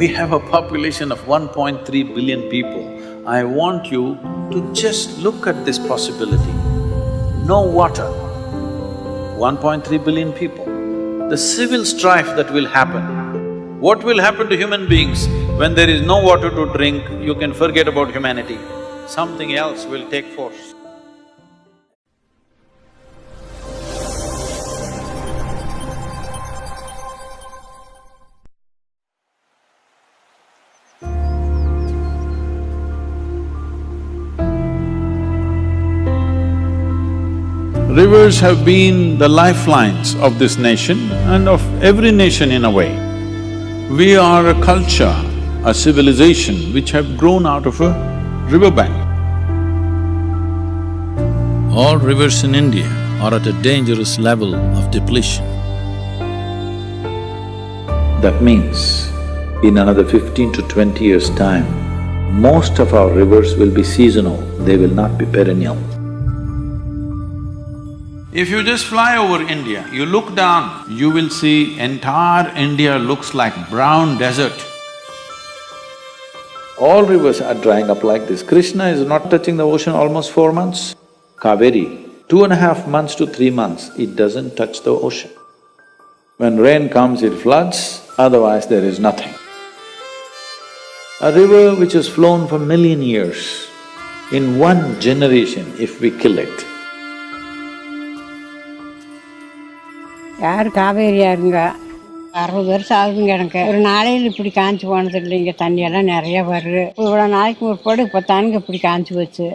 We have a population of 1.3 billion people. I want you to just look at this possibility. No water, 1.3 billion people. The civil strife that will happen. What will happen to human beings when there is no water to drink? You can forget about humanity. Something else will take force. Rivers have been the lifelines of this nation and of every nation in a way. We are a culture, a civilization which have grown out of a riverbank. All rivers in India are at a dangerous level of depletion. That means, in another 15 to 20 years' time, most of our rivers will be seasonal, they will not be perennial. If you just fly over India, you look down, you will see entire India looks like brown desert. All rivers are drying up like this. Krishna is not touching the ocean almost 4 months. Kaveri, 2.5 months to 3 months, it doesn't touch the ocean. When rain comes, it floods, otherwise there is nothing. A river which has flown for 1,000,000 years, in one generation, if we kill it, யார் காவேரியாருங்க 60 வருஷம் ஆகுதுங்க எனக்கு. ஒரு நாளையில் இப்படி காஞ்சி போனது இல்லைங்க. தண்ணியெல்லாம் நிறைய வருது. இவ்வளோ நாளைக்கு முற்பாடு இப்போ தானுங்க இப்படி காஞ்சி போச்சு.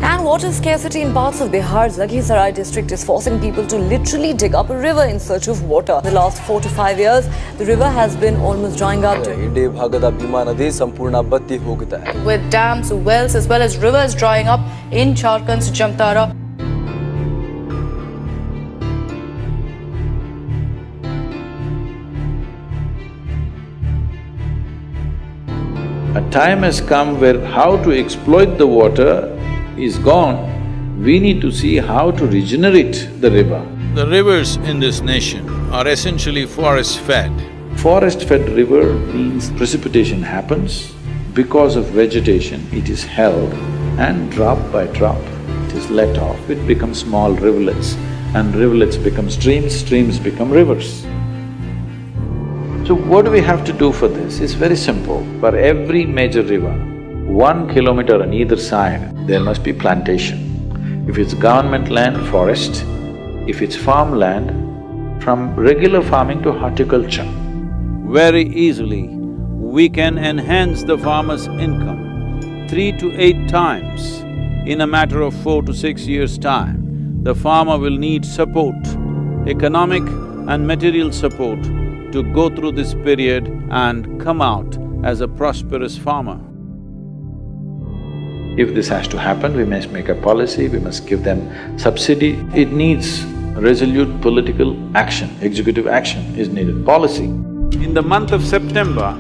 And water scarcity in parts of Bihar's Lakhisarai district is forcing people to literally dig up a river in search of water. The last 4 to 5 years, the river has been almost drying up. With dams, wells as well as rivers drying up in Jharkhand's Jamtara. A time has come where how to exploit the water is gone. We need to see how to regenerate the river. The rivers in this nation are essentially forest-fed. Forest-fed river means precipitation happens. Because of vegetation, it is held and drop by drop, it is let off. It becomes small rivulets and rivulets become streams, streams become rivers. So what do we have to do for this? It's very simple. For every major river, 1 kilometer on either side, there must be plantation. If it's government land, forest. If it's farmland, from regular farming to horticulture. Very easily, we can enhance the farmer's income 3 to 8 times. In a matter of 4 to 6 years' time, the farmer will need support, economic and material support, to go through this period and come out as a prosperous farmer. If this has to happen, we must make a policy, we must give them subsidy. It needs resolute political action, executive action is needed, policy. In the month of September,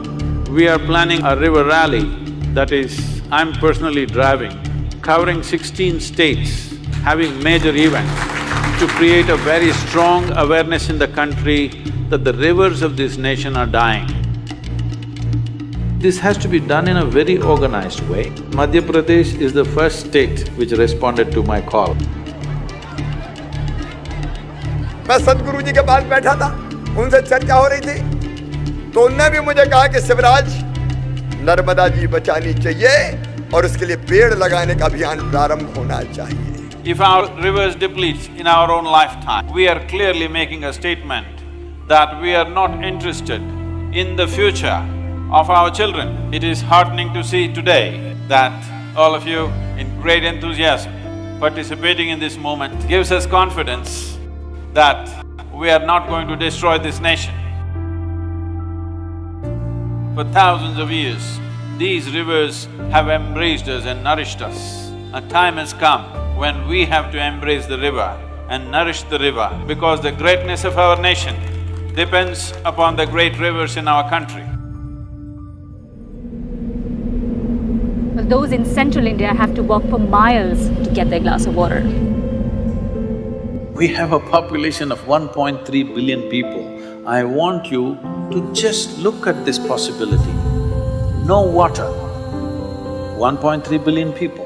we are planning a river rally, that is, I'm personally driving, covering 16 states, having major events to create a very strong awareness in the country that the rivers of this nation are dying. This has to be done in a very organized way. Madhya Pradesh is the first state which responded to my call. मैं सदगुरु जी के पास बैठा था, उनसे चर्चा हो रही थी, तो उनने भी मुझे कहा कि शिवराज, नर्मदा जी बचानी चाहिए और उसके लिए पेड़ लगाने का अभियान प्रारंभ होना चाहिए। If our rivers deplete in our own lifetime, we are clearly making a statement that we are not interested in the future of our children. It is heartening to see today that all of you, in great enthusiasm, participating in this moment gives us confidence that we are not going to destroy this nation. For thousands of years, these rivers have embraced us and nourished us. A time has come when we have to embrace the river and nourish the river, because the greatness of our nation depends upon the great rivers in our country. Well, those in central India have to walk for miles to get their glass of water. We have a population of 1.3 billion people. I want you to just look at this possibility. No water, 1.3 billion people.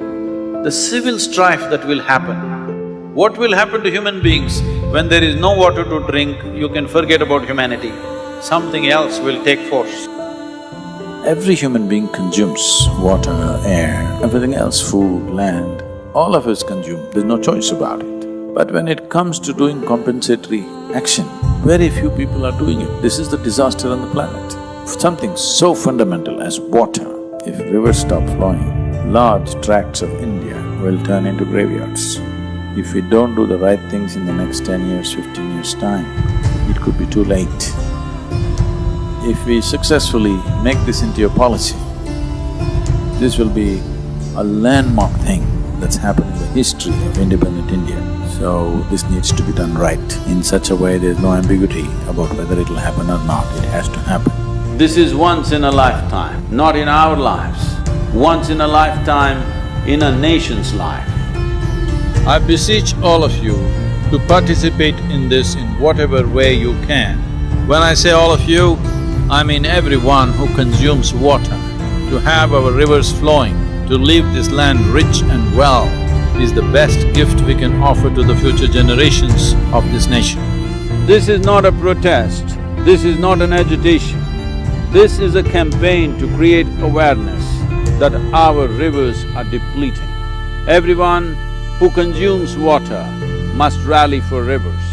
The civil strife that will happen. What will happen to human beings when there is no water to drink? You can forget about humanity. Something else will take force. Every human being consumes water, air, everything else, food, land, all of us consume, there's no choice about it. But when it comes to doing compensatory action, very few people are doing it. This is the disaster on the planet. Something so fundamental as water, if rivers stop flowing, large tracts of India will turn into graveyards. If we don't do the right things in the next 10 years, 15 years' time, it could be too late. If we successfully make this into a policy, this will be a landmark thing that's happened in the history of independent India. So this needs to be done right. In such a way, there's no ambiguity about whether it'll happen or not, it has to happen. This is once in a lifetime, not in our lives. Once in a lifetime in a nation's life. I beseech all of you to participate in this in whatever way you can. When I say all of you, I mean everyone who consumes water. To have our rivers flowing, to leave this land rich and well is the best gift we can offer to the future generations of this nation. This is not a protest, this is not an agitation. This is a campaign to create awareness that our rivers are depleting. Everyone who consumes water must rally for rivers.